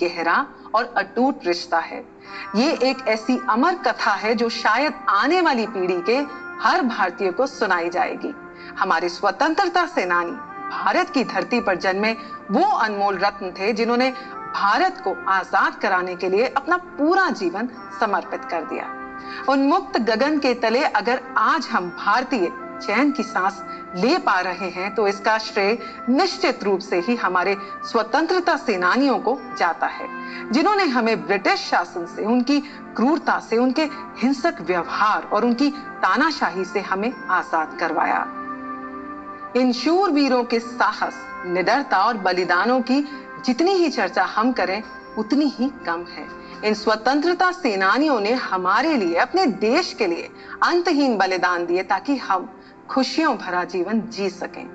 गहरा और अटूट रिश्ता है। ये एक ऐसी अमर कथा है जो शायद आने वाली पीढ़ी के हर भारतीय को सुनाई जाएगी। हमारे स्वतंत्रता सेनानी भारत की धरती पर जन्मे वो अनमोल रत्न थे जिन्होंने भारत को आजाद कराने के लिए अपना पूरा जीवन समर्पित कर दिया। उन्मुक्त गगन के तले अगर आज हम भारतीय चैन की सांस ले पा रहे हैं तो इसका श्रेय निश्चित रूप से ही हमारे स्वतंत्रता सेनानियों को जाता है, जिन्होंने हमें ब्रिटिश शासन से, उनकी क्रूरता से, उनके हिंसक व्यवहार और उनकी तानाशाही से हमें आजाद करवाया। इन शूरवीरों के साहस, निडरता और बलिदानों की जितनी ही चर्चा हम करें उतनी ही कम है। इन स्वतंत्रता सेनानियों ने हमारे लिए, अपने देश के लिए अंतहीन बलिदान दिए ताकि हम खुशियों भरा जीवन जी सकें।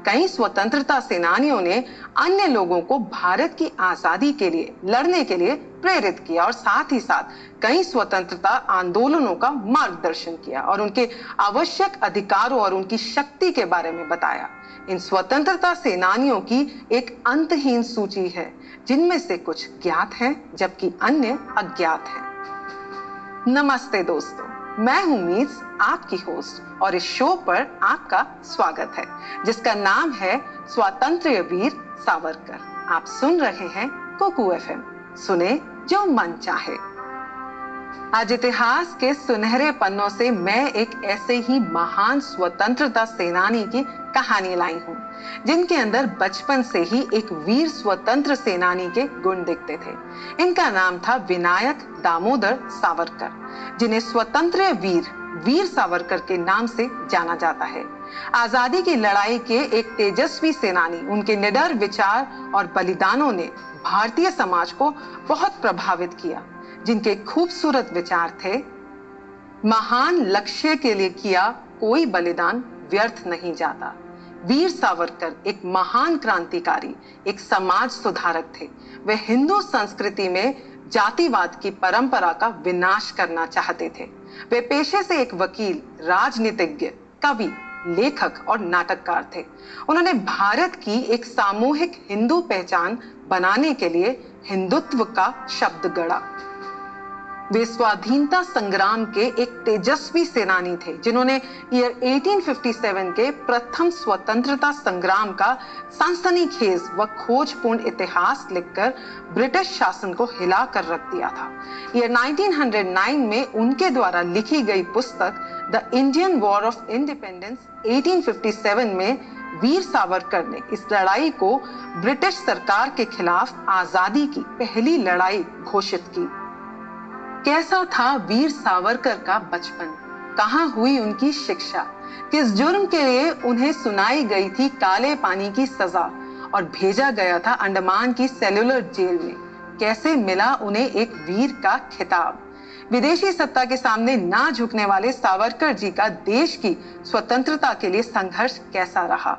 कई स्वतंत्रता सेनानियों ने अन्य लोगों को भारत की आजादी के लिए लड़ने के लिए प्रेरित किया और साथ ही साथ कई स्वतंत्रता आंदोलनों का मार्गदर्शन किया और उनके आवश्यक अधिकारों और उनकी शक्ति के बारे में बताया। इन स्वतंत्रता सेनानियों की एक अंतहीन सूची है, जिनमें से कुछ ज्ञात हैं जबकि अन्य अज्ञात हैं। नमस्ते दोस्तों, मैं हूं मीस, आपकी होस्ट, और इस शो पर आपका स्वागत है जिसका नाम है स्वातंत्र्य वीर सावरकर। आप सुन रहे हैं कुकू एफएम, सुने जो मन चाहे। आज इतिहास के सुनहरे पन्नों से मैं एक ऐसे ही महान स्वतंत्रता सेनानी की कहानी लाई हूँ, जिनके अंदर बचपन से ही एक वीर स्वतंत्र सेनानी के गुण दिखते थे। इनका नाम था विनायक दामोदर सावरकर, जिन्हें स्वतंत्र वीर सावरकर के नाम से जाना जाता है। आजादी की लड़ाई के एक तेजस्वी सेनानी, उनके निडर विचार और बलिदानों ने भारतीय समाज को बहुत प्रभावित किया। जिनके खूबसूरत विचार थे, महान लक्ष्य के लिए किया कोई बलिदान व्यर्थ नहीं जाता। वीर सावरकर एक महान क्रांतिकारी, एक समाज सुधारक थे। वे हिंदू संस्कृति में जातिवाद की परंपरा का विनाश करना चाहते थे। वे पेशे से एक वकील, राजनीतिज्ञ, कवि, लेखक और नाटककार थे। उन्होंने भारत की एक सामूहिक हिंदू पहचान बनाने के लिए हिंदुत्व का शब्द गढ़ा। वे स्वाधीनता संग्राम के एक तेजस्वी सेनानी थे, जिन्होंने ईयर 1857 के प्रथम स्वतंत्रता संग्राम का सनसनीखेज व खोजपूर्ण इतिहास लिखकर ब्रिटिश शासन को हिला कर रख दिया था। ईयर 1909 में उनके द्वारा लिखी गई पुस्तक the Indian war of independence 1857 में वीर सावरकर ने इस लड़ाई को ब्रिटिश सरकार के खिलाफ आजादी की पहली लड़ाई घोषित की। कैसा था वीर सावरकर का बचपन? कहां हुई उनकी शिक्षा? किस जुर्म के लिए उन्हें सुनाई गई थी काले पानी की सजा और भेजा गया था अंडमान की सेल्युलर जेल में? कैसे मिला उन्हें एक वीर का खिताब? विदेशी सत्ता के सामने ना झुकने वाले सावरकर जी का देश की स्वतंत्रता के लिए संघर्ष कैसा रहा?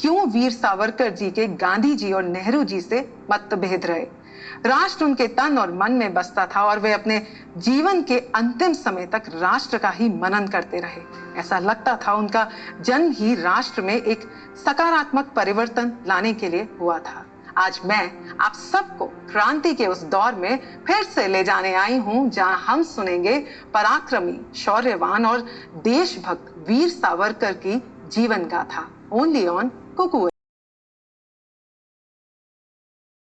क्यों वीर सावरकर जी के गांधी जी और नेहरू जी से मतभेद रहे? राष्ट्र उनके तन और मन में बसता था और वे अपने जीवन के अंतिम समय तक राष्ट्र का ही मनन करते रहे। ऐसा लगता था उनका जन्म ही राष्ट्र में एक सकारात्मक परिवर्तन लाने के लिए हुआ था। आज मैं आप सबको क्रांति के उस दौर में फिर से ले जाने आई हूं, जहां हम सुनेंगे पराक्रमी, शौर्यवान और देशभक्त वीर सावरकर की जीवन गाथा, ओनली ऑन कुकू।